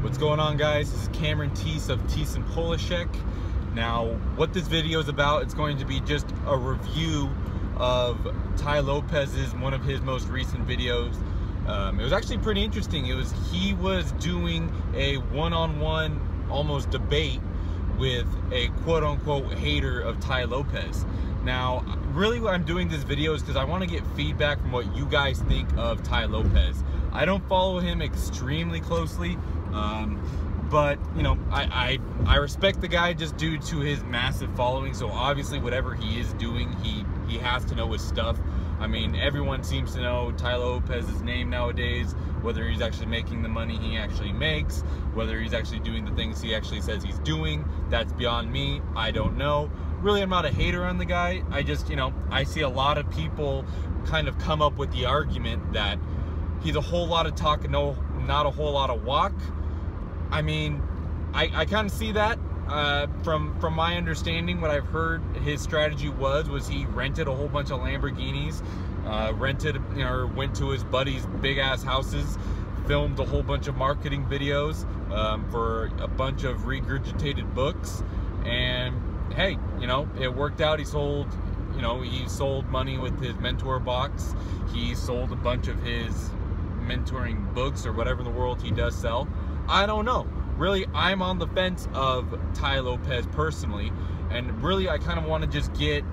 What's going on, guys? This is Cameron Teese of Teese and Polishek. Now, what this video is about, it's going to be just a review of Tai Lopez's, one of his most recent videos. It was actually pretty interesting. He was doing a one-on-one, almost debate with a quote-unquote hater of Tai Lopez. Now, really what I'm doing this video is because I want to get feedback from what you guys think of Tai Lopez. I don't follow him extremely closely, but you know, I respect the guy just due to his massive following. So obviously whatever he is doing, he has to know his stuff. I mean, everyone seems to know Tai Lopez's name nowadays, whether he's actually making the money he actually makes, whether he's actually doing the things he actually says he's doing. That's beyond me. I don't know. Really, I'm not a hater on the guy. I just, you know, I see a lot of people kind of come up with the argument that he's a whole lot of talk and not a whole lot of walk. I mean, I kind of see that. From my understanding, what I've heard his strategy was he rented a whole bunch of Lamborghinis, went to his buddies' big ass houses, filmed a whole bunch of marketing videos for a bunch of regurgitated books, and hey, you know, it worked out. He sold money with his mentor box. He sold a bunch of his mentoring books or whatever in the world he does sell. I don't know. Really, I'm on the fence of Tai Lopez personally, and really I kind of want to just get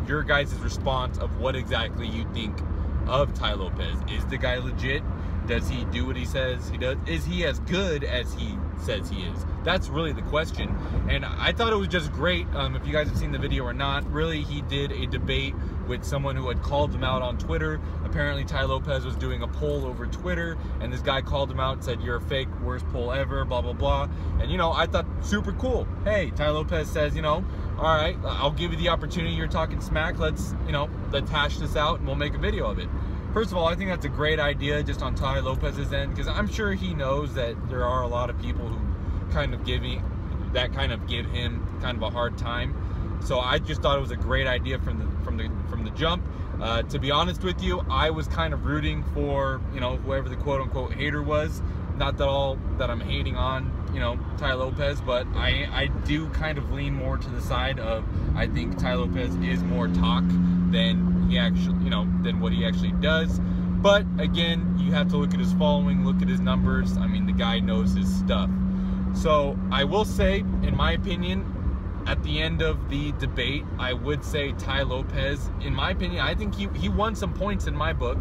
your guys' response of what exactly you think of Tai Lopez. Is the guy legit? Does he do what he says he does? Is he as good as he says he is? That's really the question. And I thought it was just great. If you guys have seen the video or not, really he did a debate with someone who had called him out on Twitter. Apparently Tai Lopez was doing a poll over Twitter, and this guy called him out and said, "You're a fake, worst poll ever, blah, blah, blah." And you know, I thought super cool. Hey, Tai Lopez says, you know, all right, I'll give you the opportunity. You're talking smack. Let's hash this out and we'll make a video of it. First of all, I think that's a great idea just on Tai Lopez's end, because I'm sure he knows that there are a lot of people who kind of give him kind of a hard time. So I just thought it was a great idea from the jump. To be honest with you, I was kind of rooting for, you know, whoever the quote-unquote hater was. Not that I'm hating on, you know, Tai Lopez, but I do kind of lean more to the side of, I think Tai Lopez is more talk than he actually, you know, than what he actually does. But again, you have to look at his following, look at his numbers. I mean, the guy knows his stuff. So I will say, in my opinion, at the end of the debate, I would say Tai Lopez, in my opinion, I think he won some points in my book.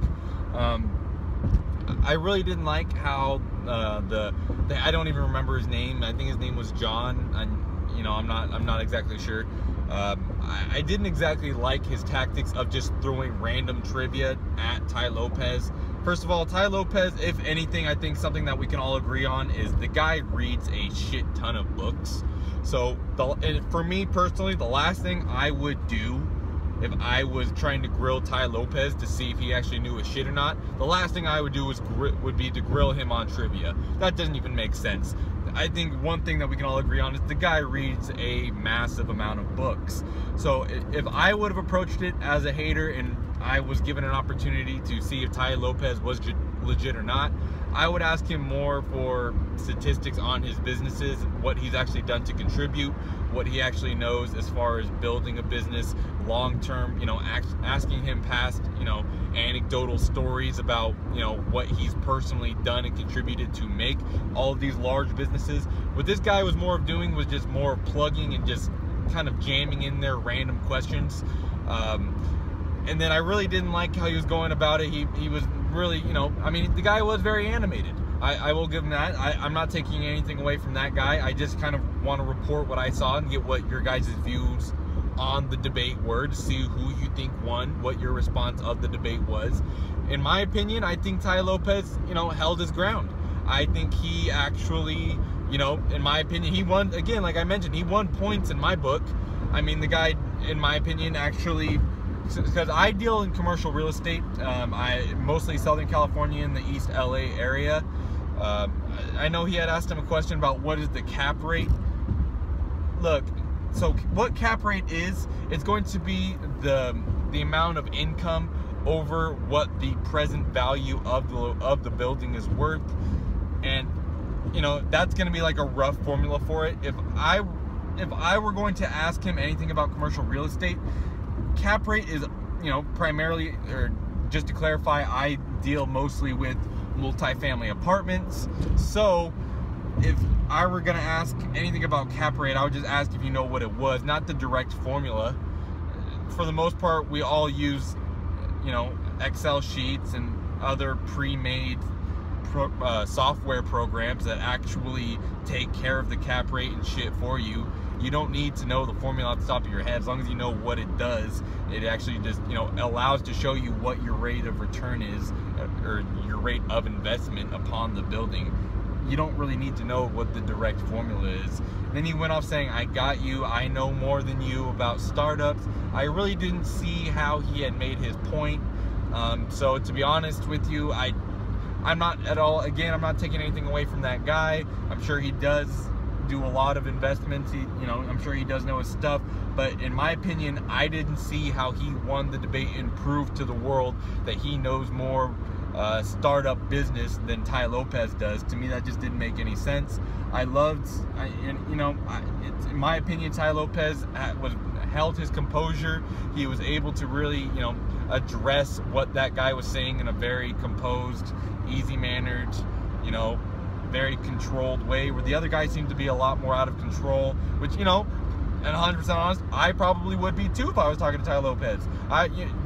I really didn't like how I don't even remember his name. I think his name was John. You know, I'm not exactly sure. I didn't exactly like his tactics of just throwing random trivia at Tai Lopez. First of all, Tai Lopez, if anything, I think something that we can all agree on is the guy reads a shit ton of books. So for me personally, the last thing I would do if I was trying to grill Tai Lopez to see if he actually knew his shit or not, the last thing I would do would be to grill him on trivia. That doesn't even make sense. I think one thing that we can all agree on is the guy reads a massive amount of books. So if I would have approached it as a hater and I was given an opportunity to see if Tai Lopez was legit or not, I would ask him more for statistics on his businesses, what he's actually done to contribute, what he actually knows as far as building a business long term, you know, asking him past, you know, anecdotal stories about, you know, what he's personally done and contributed to make all of these large businesses. What this guy was more of doing was just more plugging and just kind of jamming in there random questions. And then I really didn't like how he was going about it. He was really, you know, I mean, the guy was very animated. I will give him that. I'm not taking anything away from that guy. I just kind of want to report what I saw and get what your guys' views on the debate were, to see who you think won, what your response of the debate was. In my opinion, I think Tai Lopez, you know, held his ground. I think he actually, you know, in my opinion, he won, again, like I mentioned, he won points in my book. I mean, the guy, in my opinion, actually, because I deal in commercial real estate, I mostly Southern California in the East LA area. I know he had asked him a question about what is the cap rate. Look, so what cap rate is, it's going to be the amount of income over what the present value of the building is worth. And you know, that's going to be like a rough formula for it. If I were going to ask him anything about commercial real estate, cap rate is, you know, primarily, or just to clarify, I deal mostly with multifamily apartments. So if I were going to ask anything about cap rate, I would just ask if you know what it was, not the direct formula. For the most part, we all use, you know, Excel sheets and other pre-made software programs that actually take care of the cap rate and shit for you. You don't need to know the formula off the top of your head. As long as you know what it does, it actually just, you know, allows to show you what your rate of return is, or your rate of investment upon the building. You don't really need to know what the direct formula is. And then he went off saying, I got you, I know more than you about startups. I really didn't see how he had made his point. So to be honest with you, I'm not at all, again, I'm not taking anything away from that guy. I'm sure he does do a lot of investments. He, you know, I'm sure he does know his stuff, but in my opinion, I didn't see how he won the debate and proved to the world that he knows more startup business than Tai Lopez does. To me, that just didn't make any sense. You know, in my opinion, Tai Lopez held his composure. He was able to really, you know, address what that guy was saying in a very composed, easy-mannered, you know, very controlled way, where the other guy seemed to be a lot more out of control, which, you know, and 100% honest, I probably would be too if I was talking to Tai Lopez.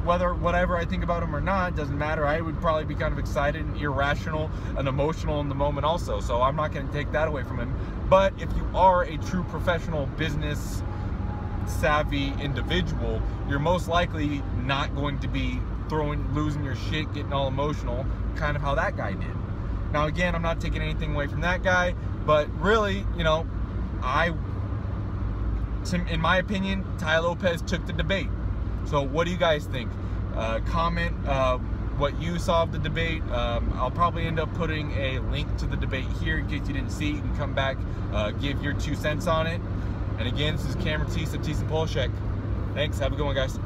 Whatever I think about him or not, doesn't matter. I would probably be kind of excited and irrational and emotional in the moment also, so I'm not going to take that away from him. But if you are a true professional business savvy individual, you're most likely not going to be losing your shit, getting all emotional, kind of how that guy did. Now again, I'm not taking anything away from that guy, but really, you know, in my opinion, Tai Lopez took the debate. So what do you guys think? Comment what you saw of the debate. I'll probably end up putting a link to the debate here in case you didn't see it. You can come back, give your 2 cents on it. And again, this is Cameron Teese of Teese and Polishek. Thanks, have a good one, guys.